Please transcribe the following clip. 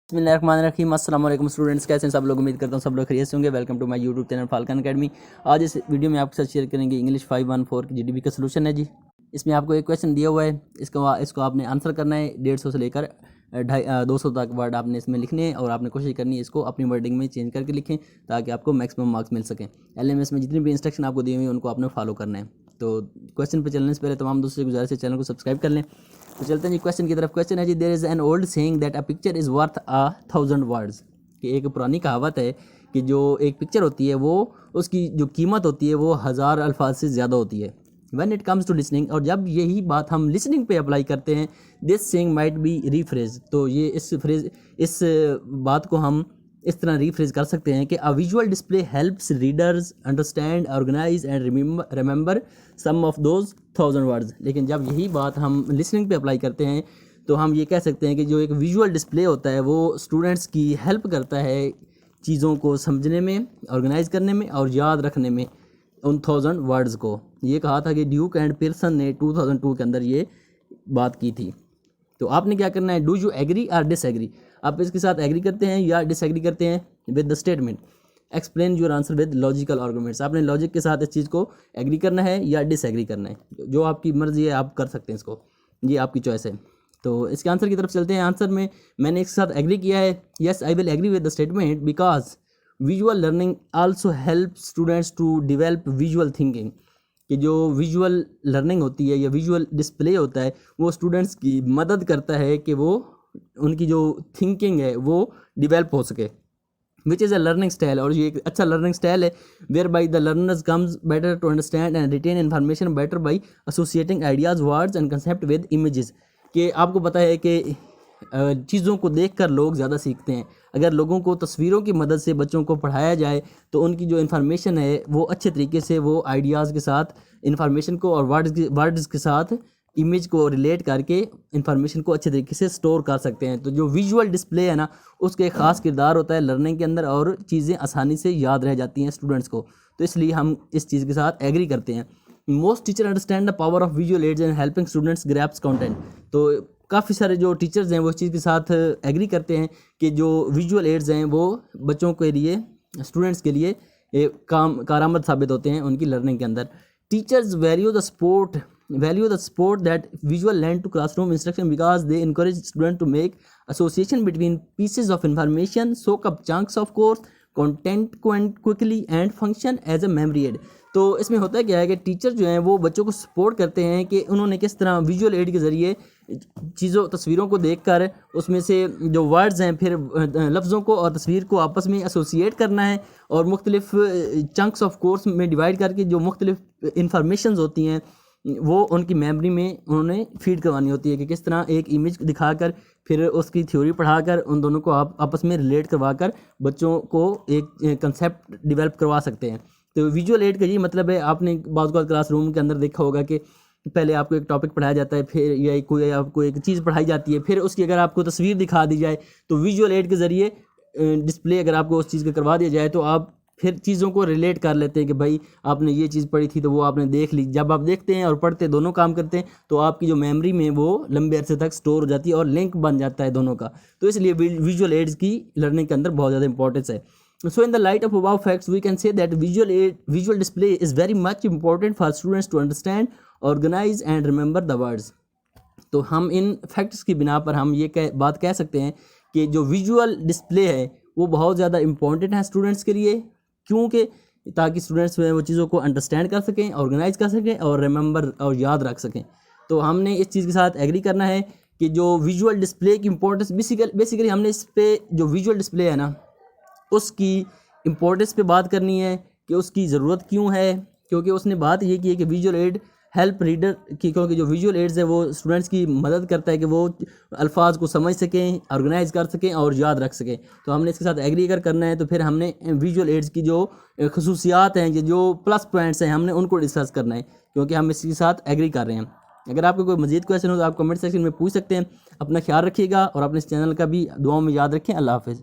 बिस्मिल्लाहिर्रहमानिर्रहीम। अस्सलाम वालेकुम स्टूडेंट्स, कैसे हैं सब लोग। उम्मीद करता हूँ सब लोग खैरियत से होंगे। Welcome to my YouTube channel falcon academy. आज इस वीडियो में आपके साथ शेयर करेंगे इंग्लिश 514 की जीडीपी का सोल्यूशन है जी। इसमें आपको एक क्वेश्चन दिया हुआ है, इसको आपने आंसर करना है। 150 से लेकर 200 तक वर्ड आपने इसमें लिखने हैं और आपने कोशिश करनी है इसको अपनी वर्डिंग में चेंज करके लिखें ताकि आपको मैक्सिमम मार्क्स मिल सकें। एलएमएस में जितनी भी इंस्ट्रक्शन आपको दी हुई हैं उनको आपने फॉलो करना है। तो क्वेश्चन पे चलने से पहले तमाम दोस्तों से गुजारिश है चैनल को सब्सक्राइब कर लें। तो चलते हैं जी क्वेश्चन की तरफ। क्वेश्चन है जी, there is an old saying that a picture is worth 1000 words. कि एक पुरानी कहावत है कि जो एक पिक्चर होती है वो उसकी जो कीमत होती है वो 1000 अल्फाज से ज़्यादा होती है। When it comes to listening, और जब यही बात हम लिसनिंग पे अप्लाई करते हैं, this saying might be rephrase. तो ये इस बात को हम इस तरह रीफ्रेज कर सकते हैं कि a visual display helps readers understand, organise and remember some of those 1000 words. लेकिन जब यही बात हम लिसनिंग पे अप्लाई करते हैं तो हम ये कह सकते हैं कि जो एक विजुअल डिस्प्ले होता है वो स्टूडेंट्स की हेल्प करता है चीज़ों को समझने में, ऑर्गेनाइज करने में और याद रखने में उन 1000 वर्ड्स को। ये कहा था कि ड्यूक एंड पियर्सन ने 2002 के अंदर ये बात की थी। तो आपने क्या करना है, डू यू एग्री और डिसएग्री। आप इसके साथ एग्री करते हैं या डिसएग्री करते हैं with the statement. Explain your answer with logical arguments. आपने लॉजिक के साथ इस चीज़ को एग्री करना है या डिसएग्री करना है, जो आपकी मर्जी है आप कर सकते हैं इसको, ये आपकी चॉइस है। तो इसके आंसर की तरफ चलते हैं। आंसर में मैंने इसके साथ एग्री किया है। Yes I will agree with the statement because visual learning also help students to develop visual thinking. कि जो विजुअल लर्निंग होती है या विजुअल डिस्प्ले होता है वो स्टूडेंट्स की मदद करता है कि वो उनकी जो थिंकिंग है वो डिवेल्प हो सके, which is a learning style. और ये एक अच्छा लर्निंग स्टाइल है whereby the learners comes better to understand and retain information better by associating ideas, words and concept with images. कि आपको पता है कि चीज़ों को देखकर लोग ज़्यादा सीखते हैं। अगर लोगों को तस्वीरों की मदद से बच्चों को पढ़ाया जाए तो उनकी जो इन्फॉर्मेशन है वो अच्छे तरीके से वो आइडियाज़ के साथ इन्फॉर्मेशन को और वर्ड्स के साथ इमेज को रिलेट करके इन्फॉर्मेशन को अच्छे तरीके से स्टोर कर सकते हैं। तो जो विजुअल डिस्प्ले है ना उसका एक ख़ास किरदार होता है लर्निंग के अंदर और चीज़ें आसानी से याद रह जाती हैं स्टूडेंट्स को। तो इसलिए हम इस चीज़ के साथ एग्री करते हैं। Most teacher understand the power of visual aids and helping students grasps content. तो काफ़ी सारे जो टीचर्स हैं वो इस चीज़ के साथ एग्री करते हैं कि जो विजुअल एड्स हैं वो बच्चों के लिए, स्टूडेंट्स के लिए कारआमद साबित होते हैं उनकी लर्निंग के अंदर। Teachers value the support that visual lend to classroom instruction because they encourage student to make association between pieces of information, soak up chunks of course content quickly and function as a memory aid. तो इसमें होता है क्या है कि teacher जो हैं वो बच्चों को सपोर्ट करते हैं कि उन्होंने किस तरह विजुअल एड के ज़रिए तस्वीरों को देखकर उसमें से जो वर्ड्स हैं फिर लफ्ज़ों को और तस्वीर को आपस में एसोसिएट करना है और मुख्तलिफ चंक्स ऑफ कोर्स में डिवाइड करके जो मुख्तलिफ इंफॉर्मेशंस होती हैं वो उनकी मेमोरी में उन्होंने फीड करवानी होती है। कि किस तरह एक इमेज दिखाकर फिर उसकी थ्योरी पढ़ाकर उन दोनों को आप आपस में रिलेट करवाकर बच्चों को एक कंसेप्ट डेवलप करवा सकते हैं। तो विजुअल एड का ये मतलब है, आपने बाज़ क्लासरूम के अंदर देखा होगा कि पहले आपको एक टॉपिक पढ़ाया जाता है, फिर या कोई आपको एक चीज़ पढ़ाई जाती है, फिर उसकी अगर आपको तस्वीर दिखा दी जाए तो विजुअल एड के ज़रिए डिस्प्ले अगर आपको उस चीज़ का करवा दिया जाए तो आप फिर चीज़ों को रिलेट कर लेते हैं कि भाई आपने ये चीज़ पढ़ी थी तो वो आपने देख ली। जब आप देखते हैं और पढ़ते दोनों काम करते हैं तो आपकी जो मेमोरी में वो लंबे अरसे तक स्टोर हो जाती है और लिंक बन जाता है दोनों का। तो इसलिए विजुअल एड्स की लर्निंग के अंदर बहुत ज़्यादा इंपॉर्टेंस है। So in the light of above facts, we can say that visual display is very much important for students to understand, organize and remember the words. तो हम इन फैक्ट्स की बिना पर हम ये बात कह सकते हैं कि जो विजुअल डिस्प्ले है वो बहुत ज़्यादा इम्पॉर्टेंट है स्टूडेंट्स के लिए। क्योंकि ताकि स्टूडेंट्स वो चीज़ों को अंडरस्टैंड कर सकें, ऑर्गेनाइज कर सकें और रिमेंबर और याद रख सकें। तो हमने इस चीज़ के साथ एग्री करना है कि जो विजुअल डिस्प्ले की इंपॉर्टेंस बेसिकली हमने इस पर जो विजुअल डिस्प्ले है ना उसकी इम्पोर्टेंस पे बात करनी है कि उसकी ज़रूरत क्यों है। क्योंकि उसने बात ये की है कि विजुअल एड हेल्प रीडर की, क्योंकि जो विजुअल एड्स है वो स्टूडेंट्स की मदद करता है कि वो अल्फाज को समझ सकें, ऑर्गेनाइज कर सकें और याद रख सकें। तो हमने इसके साथ एग्री अगर करना है तो फिर हमने विजुअल एड्स की जो खसूसियात हैं, जो प्लस पॉइंट्स हैं, हमने उनको डिस्कस करना है क्योंकि हम इसके साथ एग्री कर रहे हैं। अगर आपको कोई मज़ीद क्वेश्चन हो तो आप कमेंट सेक्शन में पूछ सकते हैं। अपना ख्याल रखिएगा और अपने इस चैनल का भी दुआओं में याद रखें। अल्लाह हाफ़िज़।